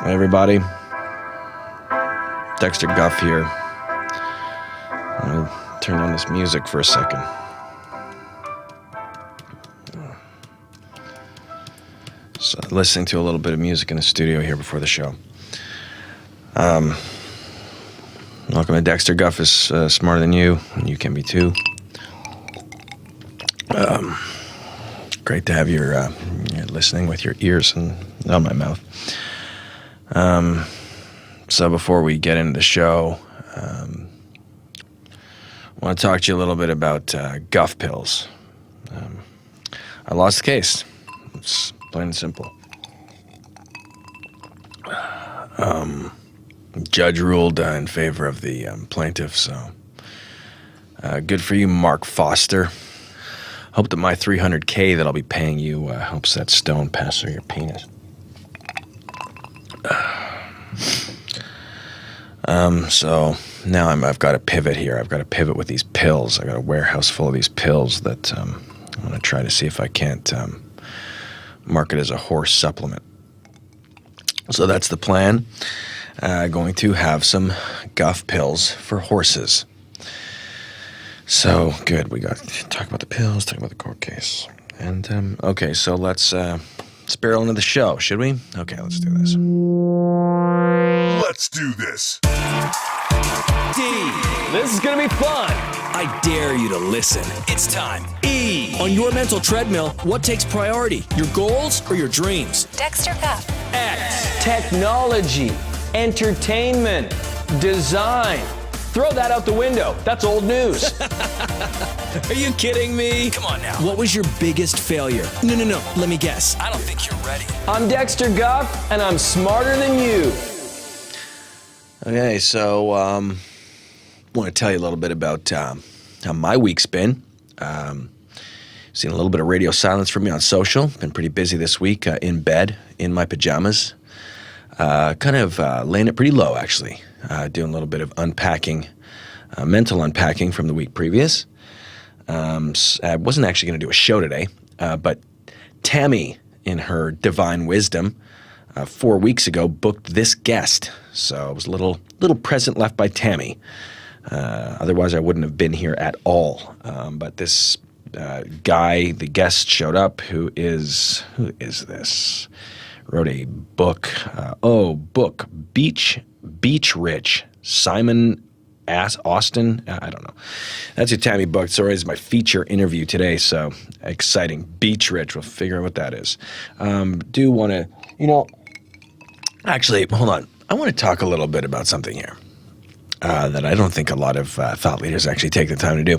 Hi, everybody. Dexter Guff here. I'll turn on this music for a second. So, listening to a little bit of music in the studio here before the show. Welcome to Dexter Guff is Smarter Than You, and you can be too. Great to have you're listening with your ears and not my mouth. So before we get into the show, I want to talk to you a little bit about Guff pills. I lost the case. It's plain and simple. Judge ruled in favor of the plaintiff, so good for you, Mark Foster. Hope that my $300K that I'll be paying you helps that stone pass through your penis. So now I've got to pivot here. I've got to pivot with these pills. I've got a warehouse full of these pills that I'm going to try to see if I can't market as a horse supplement. So that's the plan. Going to have some Guff pills for horses. So good. We got to talk about the pills, talk about the court case. And okay, so let's barrel into the show, should we? Okay, let's do this. Let's do this. D. This is gonna be fun. I dare you to listen. It's time. E. On your mental treadmill, what takes priority? Your goals or your dreams? Dexter Guff. X. Technology, entertainment, design. Throw that out the window. That's old news. Are you kidding me? Come on now. What was your biggest failure? No. Let me guess. I don't think you're ready. I'm Dexter Guff, and I'm smarter than you. Okay, so want to tell you a little bit about how my week's been. Seen a little bit of radio silence from me on social. Been pretty busy this week in bed, in my pajamas. Kind of laying it pretty low, actually. Doing a little bit of unpacking, mental unpacking from the week previous. I wasn't actually going to do a show today, but Tammy, in her divine wisdom, 4 weeks ago, booked this guest. So it was a little present left by Tammy. Otherwise, I wouldn't have been here at all. But this guy, the guest, showed up. Who is this? Wrote a book. Book. Beach Rich. Simon Austin. I don't know. That's who Tammy booked. So it's my feature interview today. So exciting. Beach Rich. We'll figure out what that is. Do want to, actually, hold on. I want to talk a little bit about something here that I don't think a lot of thought leaders actually take the time to do.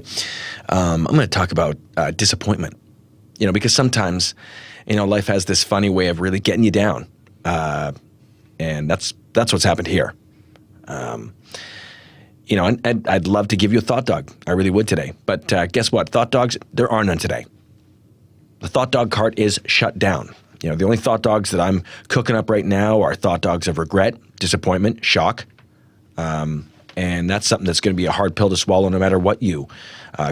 I'm going to talk about disappointment. Because sometimes, life has this funny way of really getting you down, and that's what's happened here. And I'd love to give you a thought dog. I really would today, but guess what? Thought dogs, there are none today. The thought dog cart is shut down. The only thought dogs that I'm cooking up right now are thought dogs of regret, disappointment, shock. And that's something that's going to be a hard pill to swallow no matter what you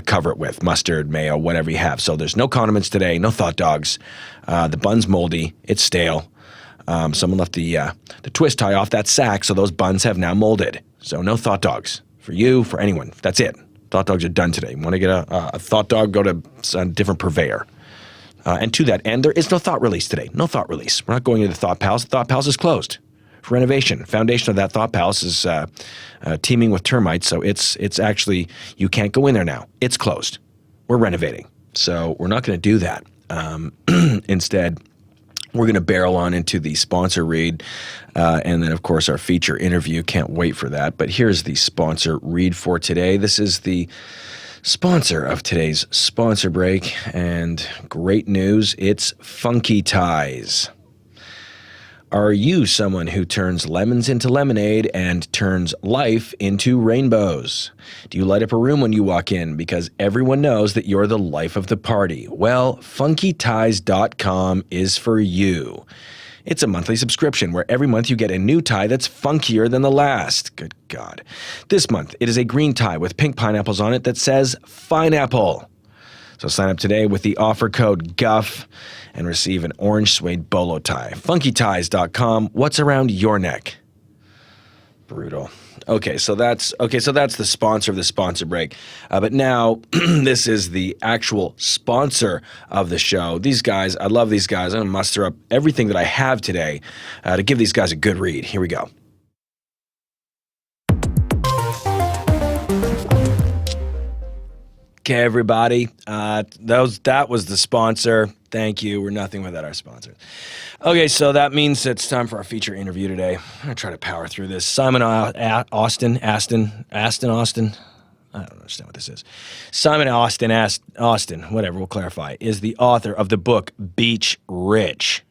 cover it with, mustard, mayo, whatever you have. So there's no condiments today, no thought dogs. The bun's moldy. It's stale. Someone left the twist tie off that sack, so those buns have now molded. So no thought dogs for you, for anyone. That's it. Thought dogs are done today. Want to get a thought dog, go to a different purveyor. And to that end, there is no thought release today. No thought release. We're not going to the Thought Palace. The Thought Palace is closed for renovation. Foundation of that Thought Palace is teeming with termites, so it's actually, you can't go in there now. It's closed. We're renovating. So we're not going to do that. Instead, we're going to barrel on into the sponsor read, and then, of course, our feature interview. Can't wait for that. But here's the sponsor read for today. This is the sponsor of today's sponsor break, and great news, it's Funky Ties. Are you someone who turns lemons into lemonade and turns life into rainbows? Do you light up a room when you walk in because everyone knows that you're the life of the party? Well, funkyties.com is for you. It's a monthly subscription where every month you get a new tie that's funkier than the last. Good God. This month, it is a green tie with pink pineapples on it that says Fineapple. So sign up today with the offer code GUFF and receive an orange suede bolo tie. Funkyties.com. What's around your neck? Brutal. Okay, so that's the sponsor of the sponsor break. But now this is the actual sponsor of the show. These guys, I love these guys. I'm going to muster up everything that I have today to give these guys a good read. Here we go. Okay, everybody. That was the sponsor. Thank you. We're nothing without our sponsors. Okay, so that means it's time for our feature interview today. I'm going to try to power through this. Simon Austin. I don't understand what this is. Simon Austin, whatever, we'll clarify, is the author of the book Beach Rich.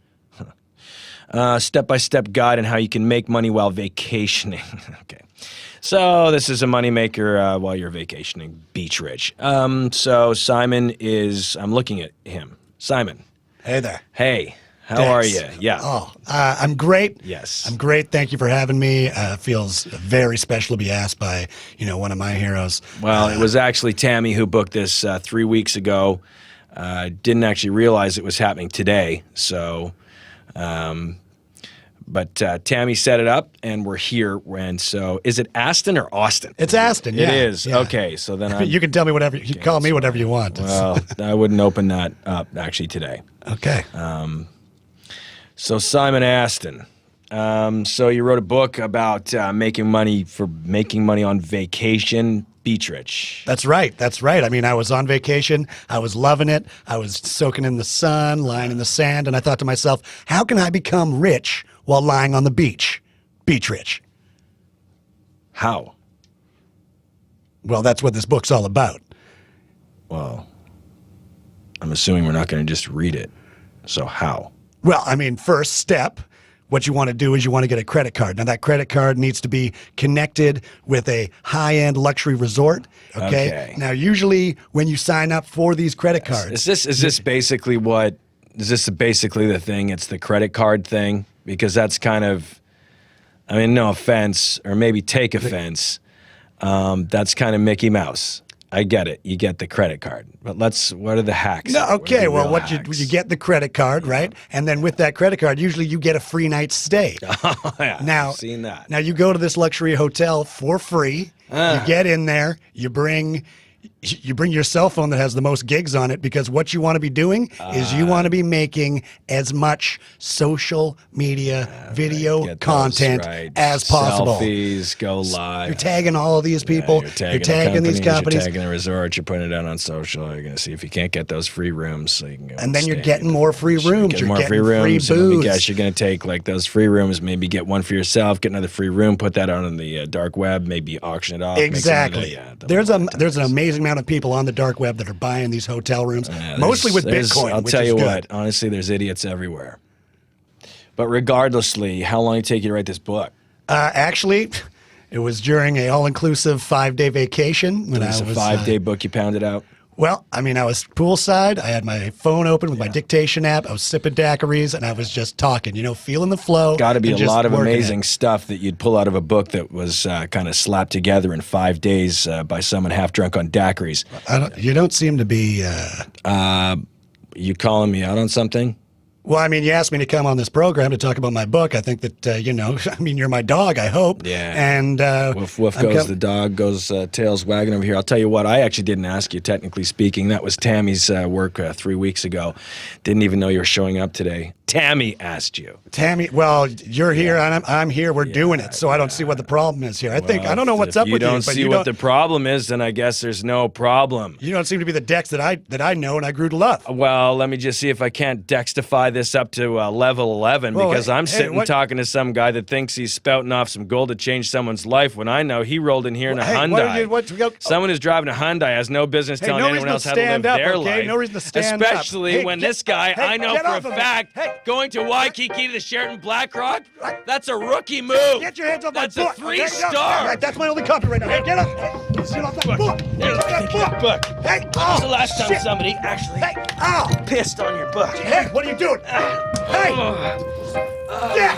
Step-by-step guide on how you can make money while vacationing. Okay. So this is a moneymaker while you're vacationing, beach rich. So Simon is, I'm looking at him. Simon. Hey there. Hey, how Dex. are you? Yeah. Oh, I'm great. Yes. I'm great. Thank you for having me. It feels very special to be asked by, one of my heroes. Well, it was actually Tammy who booked this 3 weeks ago. Didn't actually realize it was happening today. So, but Tammy set it up, and we're here. And so, is it Aston or Austin? It's Aston. It yeah. is. Yeah. Okay, so then you can tell me whatever. You can call me whatever you want. Well, I wouldn't open that up actually today. Okay. So Simon Aston. So you wrote a book about making money on vacation, beach rich. That's right. That's right. I mean, I was on vacation. I was loving it. I was soaking in the sun, lying in the sand, and I thought to myself, how can I become rich while lying on the beach? Beach rich. How? Well, that's what this book's all about. Well, I'm assuming we're not going to just read it. So how? Well, I mean, first step, what you want to do is you want to get a credit card. Now, that credit card needs to be connected with a high-end luxury resort. Okay. Now, usually when you sign up for these credit cards, Is this basically the thing? It's the credit card thing? Because that's kind of, I mean, no offense, or maybe take offense. That's kind of Mickey Mouse. I get it. You get the credit card. But what are the hacks? No, okay, well, what you get the credit card, right? And then with that credit card, usually you get a free night's stay. Oh, yeah, Now, I've seen that. Now you go to this luxury hotel for free. You get in there, you bring your cell phone that has the most gigs on it, because what you want to be doing is you want to be making as much social media video content as possible. Selfies, go live. You're tagging all of these people. You're tagging these companies. You're tagging the resort. You're putting it out on social. You're going to see if you can't get those free rooms. So you can go and then you're stay. getting more free rooms. You're more getting free rooms. free And let me booze. guess, you're going to take like those free rooms, maybe get one for yourself, get another free room, put that out on the dark web, maybe auction it off. Exactly. There's an amazing amount of people on the dark web that are buying these hotel rooms, mostly with Bitcoin. I'll which tell is you good. what, honestly, there's idiots everywhere. But regardlessly, how long did it take you to write this book? Actually, it was during a all-inclusive 5-day vacation when It was a 5-day book you pounded out? Well, I mean, I was poolside. I had my phone open with my dictation app. I was sipping daiquiris, and I was just talking, feeling the flow. Got to be a and just lot of working amazing it. stuff that you'd pull out of a book that was kind of slapped together in 5 days by someone half drunk on daiquiris. You don't seem to be... You calling me out on something? Well, I mean, you asked me to come on this program to talk about my book. I think that, I mean, you're my dog, I hope. Yeah. And Woof, woof goes the dog, goes tails wagging over here. I'll tell you what, I actually didn't ask you, technically speaking. That was Tammy's work 3 weeks ago. Didn't even know you were showing up today. Tammy asked you. Tammy, well, you're here, and I'm here. We're doing it, so I don't see what the problem is here. I don't know what's up with you. You don't see what the problem is, then I guess there's no problem. You don't seem to be the Dex that I know and I grew to love. Well, let me just see if I can't Dextify this up to level 11, because I'm sitting talking to some guy that thinks he's spouting off some gold to change someone's life when I know he rolled in here in a Hyundai. Someone who's driving a Hyundai has no business telling anyone else how to live their life. No reason to stand Especially up. when this guy, I know for a fact, Hey. going to Waikiki to the Sheraton Blackrock, that's a rookie move. Get your hands off my book. That's a 3-star. Right, that's my only copy right now. Hey, get up. Hey, get off that book. Here, Get off that book. Hey, When was the last time shit. somebody actually Hey, pissed on your book? Hey, what are you doing? Hey. Yeah.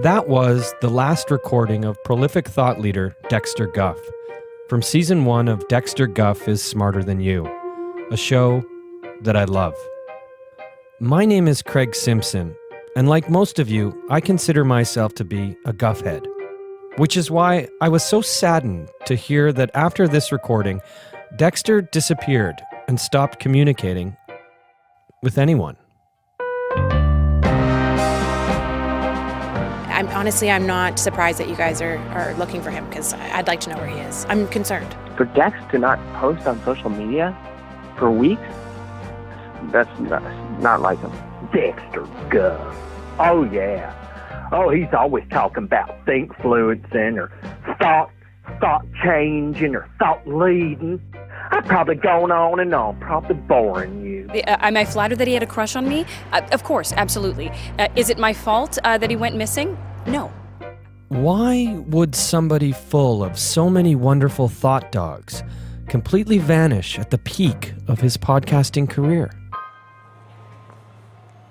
That was the last recording of prolific thought leader Dexter Guff. from season 1 of Dexter Guff is Smarter Than You, a show that I love. My name is Craig Simpson, and like most of you, I consider myself to be a Guff head, which is why I was so saddened to hear that after this recording, Dexter disappeared and stopped communicating with anyone. I'm not surprised that you guys are looking for him, because I'd like to know where he is. I'm concerned. For Dex to not post on social media for weeks, that's not like him. Dexter Guff. Oh, yeah. Oh, he's always talking about think fluencing or thought changing or thought leading. I've probably gone on and on, probably boring you. Am I flattered that he had a crush on me? Of course, absolutely. Is it my fault that he went missing? No. Why would somebody full of so many wonderful thought dogs completely vanish at the peak of his podcasting career?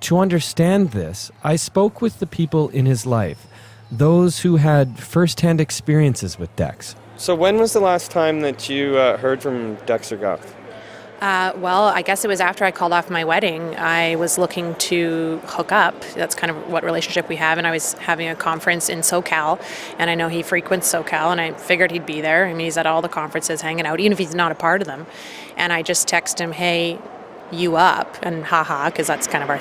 To understand this, I spoke with the people in his life, those who had first-hand experiences with Dex. So when was the last time that you heard from Dexter Guff? Well, I guess it was after I called off my wedding. I was looking to hook up. That's kind of what relationship we have. And I was having a conference in SoCal, and I know he frequents SoCal, and I figured he'd be there. I mean, he's at all the conferences hanging out, even if he's not a part of them. And I just text him, hey, you up? And haha, because that's kind of our,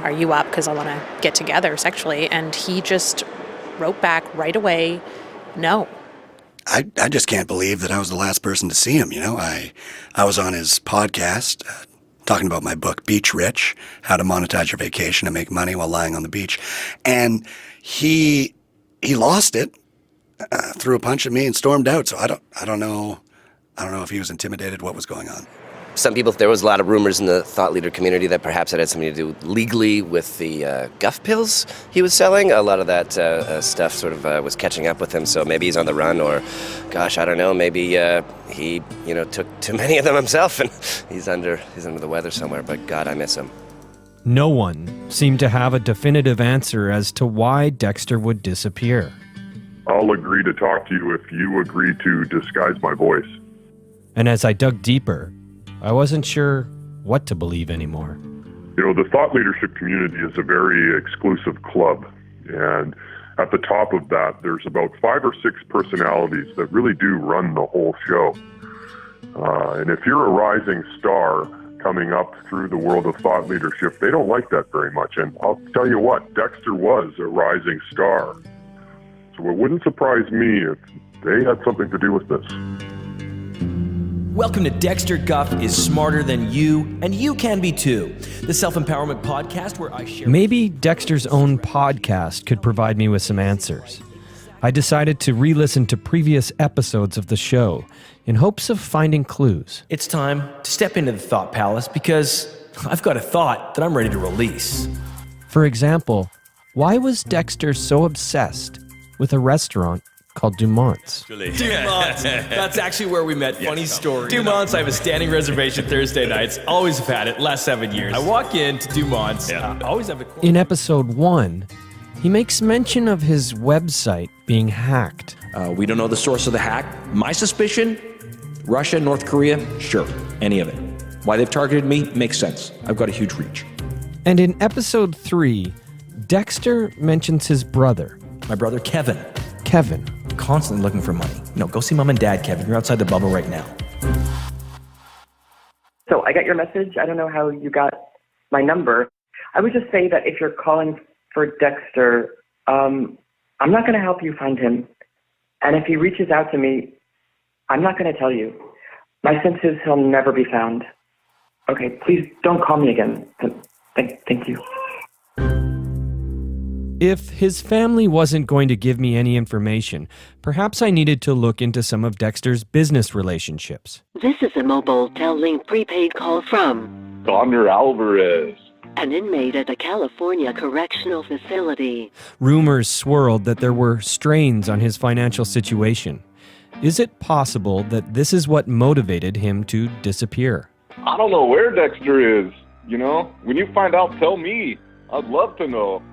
are you up? Because I want to get together sexually. And he just wrote back right away, no. I just can't believe that I was the last person to see him. I was on his podcast talking about my book, Beach Rich, How to Monetize Your Vacation and Make Money While Lying on the Beach. And he lost it, threw a punch at me and stormed out. So I don't know if he was intimidated, what was going on. Some people, there was a lot of rumors in the thought leader community that perhaps it had something to do legally with the Guff pills he was selling. A lot of that stuff sort of was catching up with him, so maybe he's on the run, or, gosh, I don't know, maybe he, took too many of them himself and he's under the weather somewhere, but God, I miss him. No one seemed to have a definitive answer as to why Dexter would disappear. I'll agree to talk to you if you agree to disguise my voice. And as I dug deeper, I wasn't sure what to believe anymore. The thought leadership community is a very exclusive club. And at the top of that, there's about 5 or 6 personalities that really do run the whole show. And if you're a rising star coming up through the world of thought leadership, they don't like that very much. And I'll tell you what, Dexter was a rising star. So it wouldn't surprise me if they had something to do with this. Welcome to Dexter Guff is Smarter Than You, and you can be too. The self-empowerment podcast where I share... Maybe Dexter's own podcast could provide me with some answers. I decided to re-listen to previous episodes of the show in hopes of finding clues. It's time to step into the thought palace because I've got a thought that I'm ready to release. For example, why was Dexter so obsessed with a restaurant called Dumont's? Dumont's. That's actually where we met. Funny story. Dumont's, I have a standing reservation Thursday nights. Always have had it. Last 7 years. I walk in to Dumont's. Always have a... In episode 1, he makes mention of his website being hacked. We don't know the source of the hack. My suspicion, Russia, North Korea, sure, any of it. Why they've targeted me makes sense. I've got a huge reach. And in episode 3, Dexter mentions his brother. My brother, Kevin. Constantly looking for money. Go see mom and dad, Kevin. You're outside the bubble right now. So I got your message. I don't know how you got my number. I would just say that if you're calling for Dexter, I'm not going to help you find him. And if he reaches out to me, I'm not going to tell you. My sense is he'll never be found. Okay, please don't call me again. Thank you. If his family wasn't going to give me any information, perhaps I needed to look into some of Dexter's business relationships. This is a mobile Tel-Link prepaid call from Connor Alvarez, an inmate at a California correctional facility. Rumors swirled that there were strains on his financial situation. Is it possible that this is what motivated him to disappear? I don't know where Dexter is. When you find out, tell me. I'd love to know.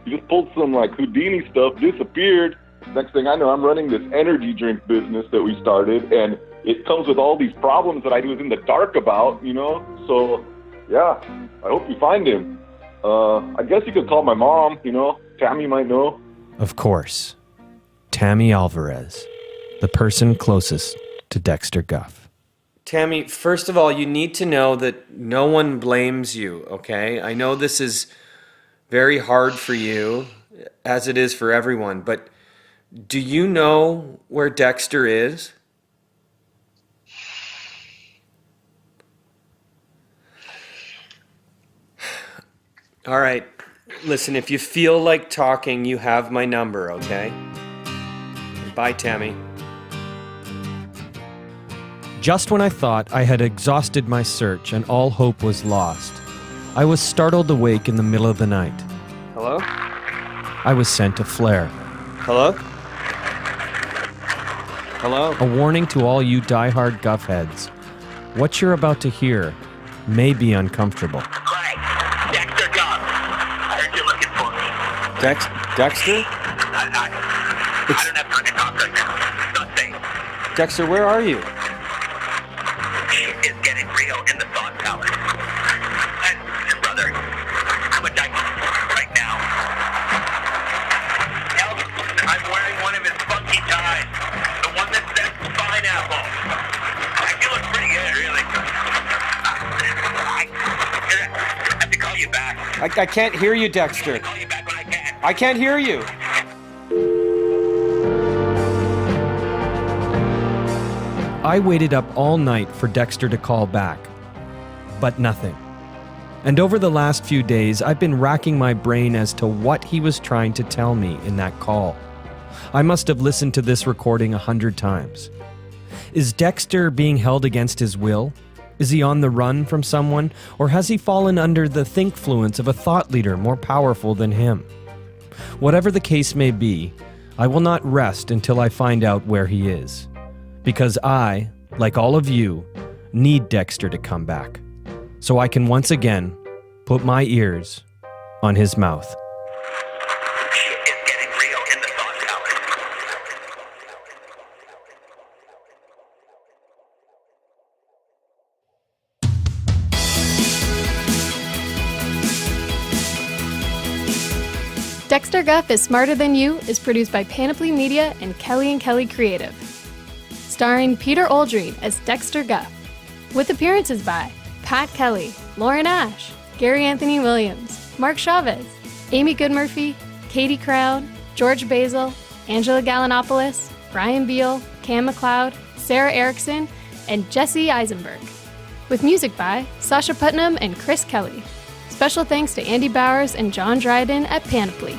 He just pulled some Houdini stuff, disappeared. Next thing I know, I'm running this energy drink business that we started, and it comes with all these problems that I was in the dark about, you know? So, yeah, I hope you find him. I guess you could call my mom, you know? Tammy might know. Of course. Tammy Alvarez, the person closest to Dexter Guff. Tammy, first of all, you need to know that no one blames you, okay? I know this is very hard for you, as it is for everyone, but do you know where Dexter is? All right, listen, if you feel like talking, you have my number, okay? Bye, Tammy. Just when I thought I had exhausted my search and all hope was lost, I was startled awake in the middle of the night. Hello? I was sent a flare. Hello? Hello? A warning to all you diehard Guff heads. What you're about to hear may be uncomfortable. Dexter Guff. I heard you're looking for me. Dexter? I don't have time to talk right now. It's not safe. Dexter, where are you? Shit is getting real in the thought palace. And brother, I'm a dyke right now. Elvis, I'm wearing one of his funky ties. The one that says pineapple. You look pretty good, really. I have to call you back. I can't hear you, Dexter. I can't hear you. I waited up all night for Dexter to call back, but nothing. And over the last few days, I've been racking my brain as to what he was trying to tell me in that call. I must have listened to this recording 100 times. Is Dexter being held against his will? Is he on the run from someone? Or has he fallen under the thinkfluence of a thought leader more powerful than him? Whatever the case may be, I will not rest until I find out where he is. Because I, like all of you, need Dexter to come back, so I can once again put my ears on his mouth. Shit is getting real in the thought palace. Dexter Guff is Smarter Than You is produced by Panoply Media and Kelly & Kelly Creative. Starring Peter Oldreed as Dexter Guff, with appearances by Pat Kelly, Lauren Ash, Gary Anthony Williams, Mark Chavez, Amy Goodmurphy, Katie Crown, George Basil, Angela Gallinopoulos, Brian Beal, Cam McLeod, Sarah Erickson, and Jesse Eisenberg. With music by Sasha Putnam and Chris Kelly. Special thanks to Andy Bowers and John Dryden at Panoply.